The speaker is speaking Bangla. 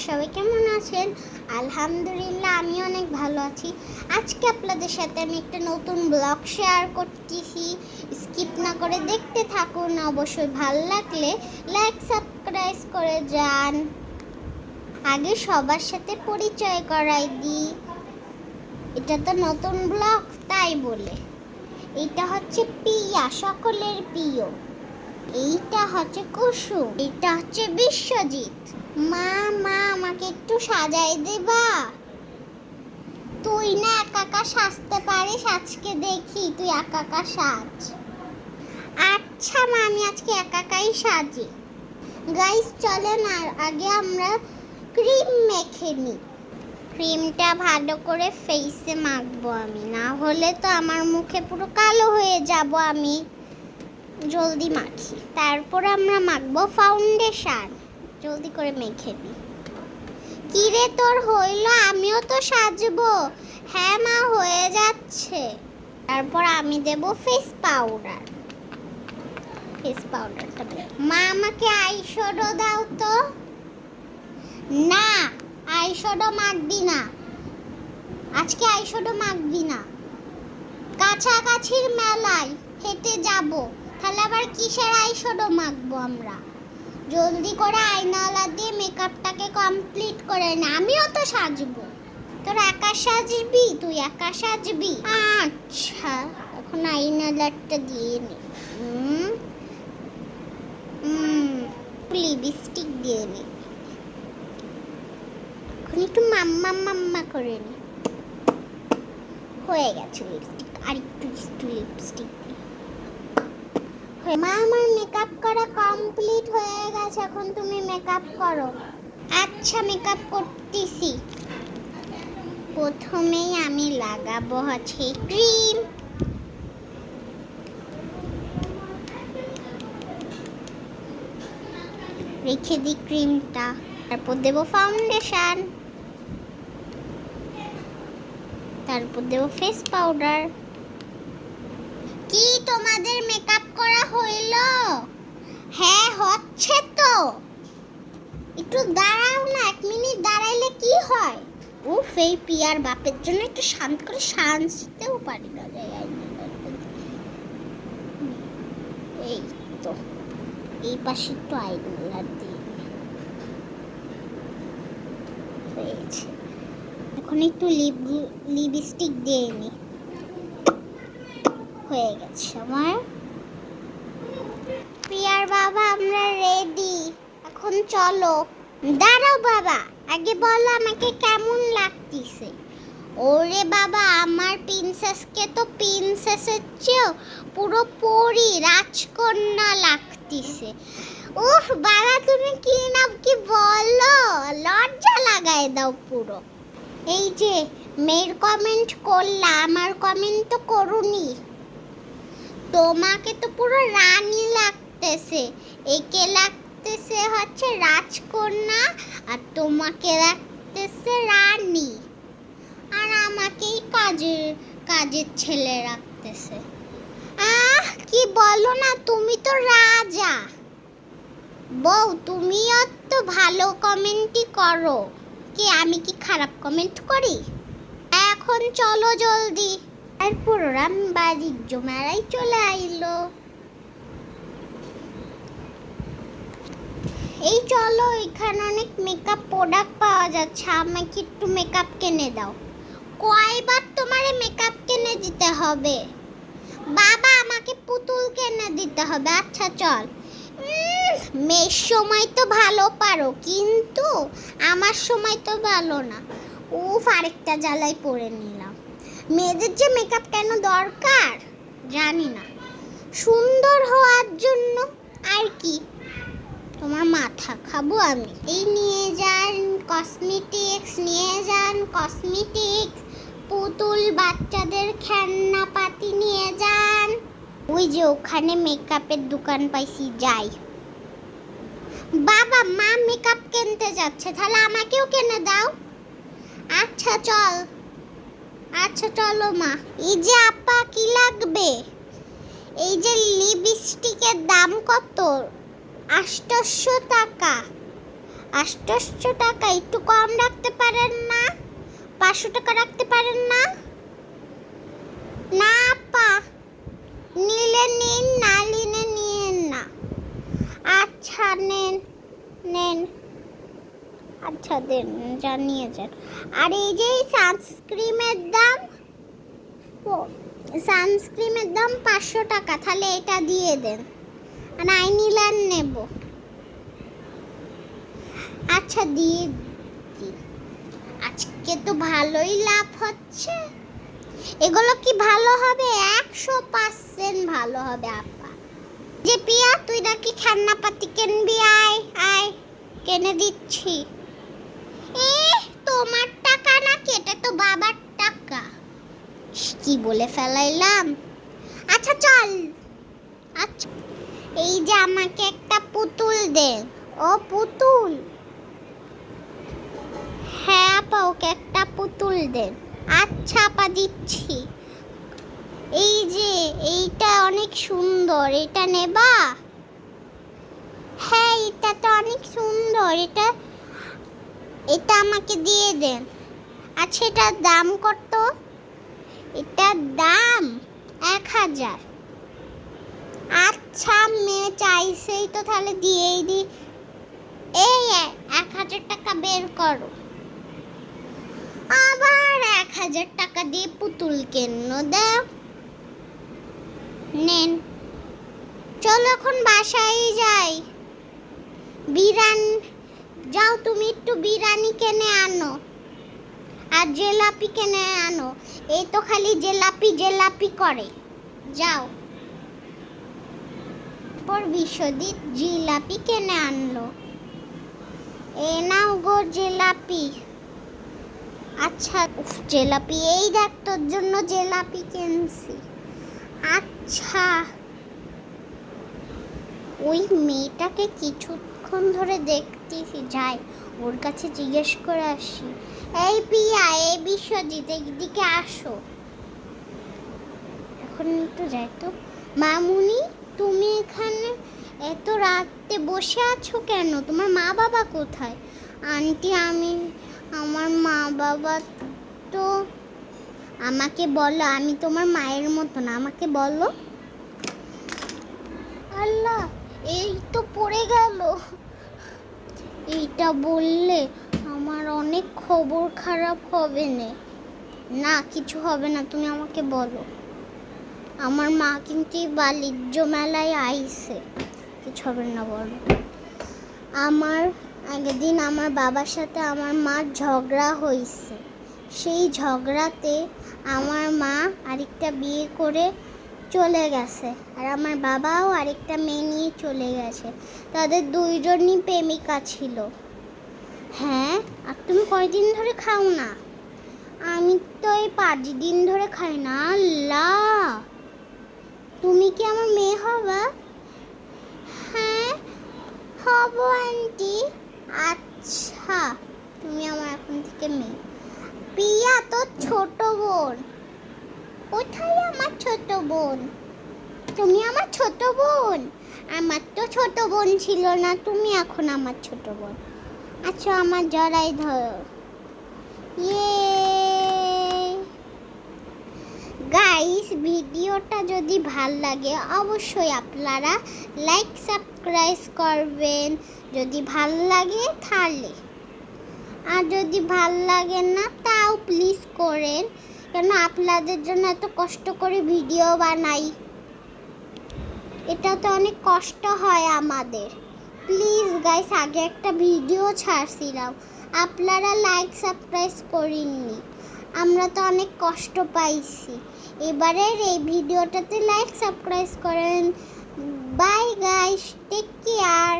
সবাই কেমন আছেন? আলহামদুলিল্লাহ আমি অনেক ভালো আছি। আজকে আপনাদের সাথে আমি একটা নতুন ব্লগ শেয়ার করতেছি। স্কিপ না করে দেখতে থাকুন। অবশ্যই ভালো লাগলে লাইক সাবস্ক্রাইব করে যান। আগে সবার সাথে পরিচয় করাই দিই। এটা তো নতুন ব্লগ, তাই বলে। এটা হচ্ছে পিয়া, সকলের প্রিয়। এইটা হচ্ছে কুসুম, এটা হচ্ছে বিশ্বজিৎ। মা মা আমাকে একটু সাজাই দেবা? তুই না একা একা সাজতে পারিস, আজকে দেখি তুই একা একা সাজ। আচ্ছা মা, আমি আজকে একা একাই সাজি। গাইস চলেন আগে আমরা ক্রিম মেখে নিই। ক্রিমটা ভালো করে ফেসে মাখবো আমি, না হলে তো আমার মুখে পুরো কালো হয়ে যাব। আমি জলদি মাখি, তারপর আমরা মাখবো ফাউন্ডেশন। জলদি করে মেখে নিই। কি রে তোর হইলো? আমিও তো সাজবো। হ্যাঁ মা, হয়ে যাচ্ছে। তারপর আমি দেব ফেস পাউডার। ফেস পাউডারটা মা আমাকে আইশ্যাডো দাও তো। না, আইশ্যাডো মাখবি না, আজকে আইশ্যাডো মাখবি না। কাছাকাছির মেলায় হেঁটে যাব, তাহলে আবার কিসের আইশ্যাডো মাখবো আমরা? জলদি করে আয়নাওয়ালা দিয়ে মেকআপটাকে কমপ্লিট করে নে, আমিও তো সাজবো। তোর একা সাজবি? তুই একা সাজবি? আচ্ছা, এখন আয়নাওয়ালাটা দিয়ে নে। লিপস্টিক দিয়ে নে। এখন একটু মাম্মা মাম্মা করে নে। হয়ে গেছে লিপস্টিক, আর একটু লিপস্টিক দিয়ে। মা আমার মেকআপ করা কমপ্লিট হয়ে গেছে, এখন তুমি মেকআপ করো। আচ্ছা, মেকআপ করতেছি। প্রথমেই আমি লাগাবো হচ্ছে ক্রিম। রেখে দিই ক্রিমটা। তারপর দেব ফাউন্ডেশন, তারপর দেব ফেস পাউডার। কি তোমাদের মেকআপ করা হইলো? হ্যাঁ হচ্ছে তো। একটু দাঁড়াও না, 1 মিনিট দাঁড়াইলে কি হয়? উফ, এই পিয়ার বাপের জন্য একটু শান্ত করে সাজতেও পারি না। এই তো, এই পাশে একটু আইলাইনার দিয়ে হয়েছে। এখন একটু লিপস্টিক দিয়ে নি। হয়ে গেছে আমার। পিয়ার বাবা, আমরা রেডি, এখন চলো। দাঁড়াও বাবা, আগে বলো আমাকে কেমন লাগতেছে। ওরে বাবা, আমার প্রিন্সেসকে তো প্রিন্সেসের চেয়েও পুরো পরী, রাজকন্যা লাগতেছে। উফ বাবা, তুমি কি না কি বলো, লজ্জা লাগায় দাও পুরো। এই যে মেয়ের কমেন্ট করলা, আমার কমেন্ট তো করুনি। তোমাকে তো পুরো রানী লাগতেছে, একে লাগতেছে হচ্ছে রাজকন্যা, আর তোমাকে লাগতেছে রানী, আর আমাকেই কাজের ছেলে রাখতেছে। কি বলো না, তুমি তো রাজা বউ, তুমিও তো ভালো কমেন্টই করো। কি আমি কি খারাপ কমেন্ট করি? এখন চলো জলদি। আর প্রোগ্রাম বাড়ির জমারাই চলে আইলো। এই চলো, এখানে অনেক মেকআপ প্রোডাক্ট পাওয়া যাচ্ছে, আমাকে একটু মেকআপ কিনে দাও। কয়বার তোমারে মেকআপ কিনে দিতে হবে? বাবা, আমাকে পুতুল কিনে দিতে হবে। আচ্ছা চল। মেয়ের সময় তো ভালো পারো, কিন্তু আমার সময় তো ভালো না। উফ, আরেকটা জ্বালায় পড়ে নিলাম। মেয়েদের যে মেকআপ কেন দরকার জানি না, সুন্দর হওয়ার জন্য। আর কি, তোমার মাথা খাবো আমি। এই নিয়ে যান কসমেটিক্স, নিয়ে যান কসমেটিক্স। পুতুল, বাচ্চাদের খেলনাপাতি নিয়ে যান। ওই যে ওখানে মেকআপের দোকান পাইছি, যাই। বাবা, মা মেকআপ কিনতে যাচ্ছে, তাহলে আমাকেও কিনে দাও। আচ্ছা চল। আচ্ছা চলো মা। এই যে আপা, কি লাগবে? এই যে লিপস্টিকের দাম কত? 800 টাকা। 800 টাকা একটু কম রাখতে পারেন না? 500 টাকা রাখতে পারেন না? না আপা, নিলে নিন, না নিলে নিয়েন না। আচ্ছা নেন নেন, আচ্ছা দেন, জানিয়ে যান। আর এই যে সানস্ক্রিমের দাম, সানস্ক্রিমের দাম 500 টাকা, তাহলে এটা দিয়ে দেন। আর আইনিলার নেব। আচ্ছা দিয়ে দিই। আজকে তো ভালোই লাভ হচ্ছে। এগুলো কি ভালো হবে? 100% ভালো হবে আপা। যে পিয়া, তুই নাকি খেলনাপাতি কিনবি, আয় আয়, কিনে দিচ্ছি। তোমার টাকা নাকি? এটা তো বাবার টাকা। কি বলে ফেলাইলাম। আচ্ছা চল। আচ্ছা এই যে আমাকে একটা পুতুল দে। ও পুতুল? হ্যাঁ আপা, ওকে একটা পুতুল দেন। আচ্ছা আপা দিচ্ছি। এই যে এইটা অনেক সুন্দর, এটা নেবা? হ্যাঁ এটা তো অনেক সুন্দর, এটা এটা আমাকে দিয়ে দেন। আচ্ছা এটার দাম কত? এটার দাম 1000। আচ্ছা মেয়ে চাইছেই তো, তাহলে দিয়েই দি। এই 1000 টাকা বের করো। আবার 1000 টাকা দিয়ে পুতুল কেন দাও? নেন, চলো এখন বাসায় যাই। বিরানি যাও, তুমি একটু বিরিয়ানি কিনে আনো আর জিলাপি কিনে আনো। এই তো খালি জিলাপি জিলাপি করে। যাও। পর বিশ্বজিৎ জিলাপি কিনে আনলো। এ নাও গো জিলাপি। আচ্ছা জিলাপি, এই দেখ তোর জন্য জিলাপি কিনছি। আচ্ছা ওই মেয়েটাকে কিছুক্ষণ ধরে দেখতেছি, যাই ওর কাছে জিজ্ঞেস করে আসি। এই পিয়া, এই বিশ্বজিৎ, এইদিকে আসো। এখন একটু যাই তো। মামুনি, তুমি এখানে এত রাতে বসে আছো কেন? তোমার মা বাবা কোথায়? আন্টি আমার মা বাবা তো, আমাকে বলো, আমি তোমার মায়ের মতো না, আমাকে বলো। আল্লাহ, এই তো পড়ে গেল। এইটা বললে আমার অনেক খবর খারাপ হবে না? কিছু হবে না, তুমি আমাকে বলো। আমার মা কিন্তু বাণিজ্য মেলায় আইছে, কিছু হবে না, বলো। আমার আগের দিন আমার বাবার সাথে আমার মার ঝগড়া হয়েছে। সেই ঝগড়াতে আমার মা আরেকটা বিয়ে করে চলে গেছে, আর আমার বাবাও আরেকটা মেয়ে নিয়ে চলে গেছে। তাদের দুইজনই প্রেমিকা ছিল। হ্যাঁ, আর তুমি কয়দিন ধরে খাও না? আমি তো এই 5 দিন ধরে খাই না। আল্লাহ, তুমি কি আমার মেয়ে হবা? হ্যাঁ হব আন্টি। আচ্ছা তুমি আমার এখন থেকে মেয়ে। পিয়া তো ছোট বোন। কোথায় আমার ছোট বোন? তুমি আমার ছোট বোন? আমার তো ছোট বোন ছিল না, তুমি এখন আমার ছোট বোন। আচ্ছা আমার জড়াই ধরো। গাইস, ভিডিওটা যদি ভাল লাগে অবশ্যই আপনারা লাইক সাবস্ক্রাইব করবেন, যদি ভাল লাগে তাহলে। আর যদি ভাল লাগে না তাও প্লিজ করেন, কেন আপনাদের জন্য এত কষ্ট করে ভিডিও বানাই। এটা তো অনেক কষ্ট হয় আমাদের। প্লিজ গাইস, আগে একটা ভিডিও ছাড়ছিলাম, আপনারা লাইক সাবস্ক্রাইব করেননি, আমরা তো অনেক কষ্ট পাইছি। এবারের এই ভিডিওটাতে লাইক সাবস্ক্রাইব করেন। Bye guys, take care.